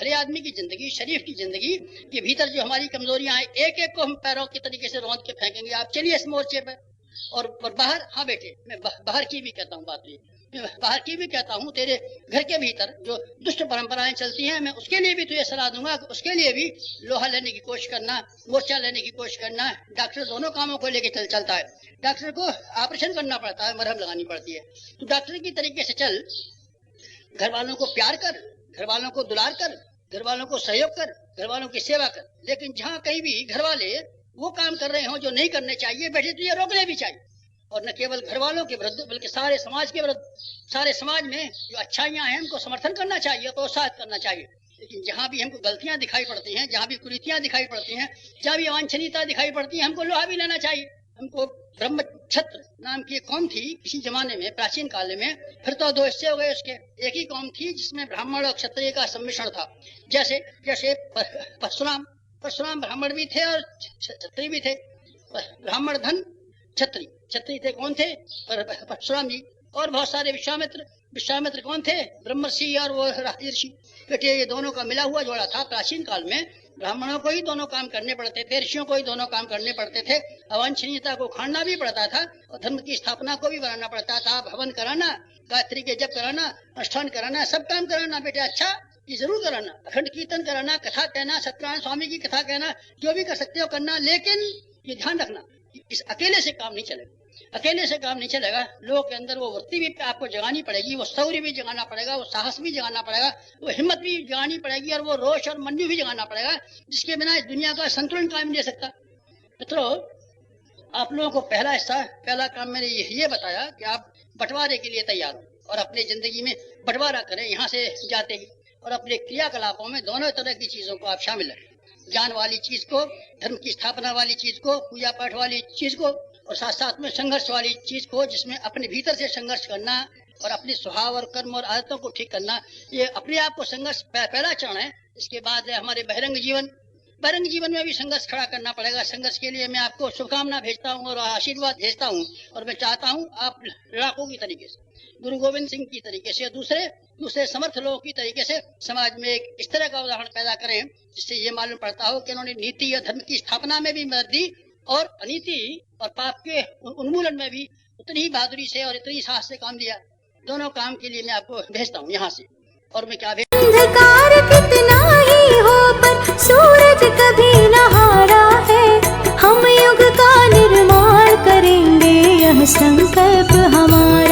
भले आदमी की जिंदगी, शरीफ की जिंदगी के भीतर जो हमारी कमजोरियां हैं, एक एक को हम पैरों के तरीके से रौंद के फेंकेंगे। आप चलिए इस मोर्चे पर। और बाहर, हाँ बेटे, मैं बाहर की भी कहता हूँ बात ये, बाहर की भी कहता हूँ, तेरे घर के भीतर जो दुष्ट परंपराएं चलती हैं, मैं उसके लिए भी तुझे सलाह दूंगा कि उसके लिए भी लोहा लेने की कोशिश करना, मोर्चा लेने की कोशिश करना। डॉक्टर दोनों कामों को लेकर चलता है। डॉक्टर को ऑपरेशन करना पड़ता है, मरहम लगानी पड़ती है, तो डॉक्टर की तरीके से चल। घर वालों को प्यार कर, घर वालों को दुलार कर, घर वालों को सहयोग कर, घर वालों की सेवा कर। लेकिन जहाँ कहीं भी घर वाले वो काम कर रहे हो जो नहीं करने चाहिए, बेटे तुझे रोकने भी चाहिए। और न केवल घर वालों के विरुद्ध बल्कि सारे समाज के विरुद्ध, सारे समाज में जो अच्छाइयां हैं उनको समर्थन करना चाहिए, प्रोत्साहित करना चाहिए। लेकिन जहाँ भी हमको गलतियां दिखाई पड़ती हैं, जहाँ भी कुरीतियां दिखाई पड़ती हैं, जहाँ भी अवांछनीयता दिखाई पड़ती है, हमको लोहा भी लेना चाहिए। हमको ब्रह्म क्षत्र नाम की एक कौम थी किसी जमाने में, प्राचीन काल में, फिर तो दो हिस्से हो गए उसके। एक ही कौम थी जिसमें ब्राह्मण और क्षत्रिय का सम्मिश्रण था। जैसे जैसे परशुराम ब्राह्मण भी थे और क्षत्रिय भी थे। ब्राह्मण धन क्षत्रिय, क्षत्रिय थे कौन थे? परशुराम जी। और बहुत सारे विश्वामित्र कौन थे? ब्रह्मर्षि और वो ऋषि। बेटे ये दोनों का मिला हुआ जोड़ा था। प्राचीन काल में ब्राह्मणों को ही दोनों काम करने पड़ते थे, ऋषियों को ही दोनों काम करने पड़ते थे। अवांछनीयता को खाना भी पड़ता था और धर्म की स्थापना को भी बनाना पड़ता था। भवन कराना, गायत्री के जप कराना, अनुष्ठान कराना, सब काम कराना बेटे। अच्छा ये जरूर कराना, अखंड कीर्तन कराना, कथा कहना, सत्यनारायण स्वामी की कथा कहना, जो भी कर सकते हो करना। लेकिन ये ध्यान रखना, इस अकेले से काम नहीं चलेगा। अकेले से काम नहीं चलेगा। लोगों के अंदर वो वृत्ति भी आपको जगानी पड़ेगी, वो शौर्य भी जगाना पड़ेगा, वो साहस भी जगाना पड़ेगा, वो हिम्मत भी जगानी पड़ेगी और वो रोष और मन्यु भी जगाना पड़ेगा, जिसके बिना इस दुनिया का संतुलन कायम नहीं रह सकता। मित्रों, आप लोगों को पहला काम मैंने ये बताया कि आप बंटवारे के लिए तैयार हो और अपनी जिंदगी में बंटवारा करें। यहाँ से जाते ही और अपने क्रियाकलापों में दोनों तरह की चीजों को आप शामिल रखें। ज्ञान वाली चीज को, धर्म की स्थापना वाली चीज को, पूजा पाठ वाली चीज को, और साथ साथ में संघर्ष वाली चीज को, जिसमें अपने भीतर से संघर्ष करना और अपने स्वभाव और कर्म और आदतों को ठीक करना। ये अपने आप को संघर्ष पहला चरण है। इसके बाद है हमारे बहिरंग जीवन। बहिरंग जीवन में भी संघर्ष खड़ा करना पड़ेगा। संघर्ष के लिए मैं आपको शुभकामना भेजता हूँ और आशीर्वाद भेजता हूँ। और मैं चाहता हूँ आप लड़ाकों की तरीके से, गुरु गोविंद सिंह की तरीके से, दूसरे समर्थ लोगों की तरीके से समाज में एक इस तरह का उदाहरण पैदा करें जिससे ये मालूम पड़ता हो कि उन्होंने नीति और धर्म की स्थापना में भी मदद दी और अनीति और पाप के उन्मूलन में भी उतनी ही बहादुरी से और इतनी साहस से काम लिया। दोनों काम के लिए मैं आपको भेजता हूँ यहाँ से। और मैं क्या अंधकार कितना ही हो पर सूरज कभी न हारा है। हम युग का निर्माण करेंगे, यह संकल्प हमारा।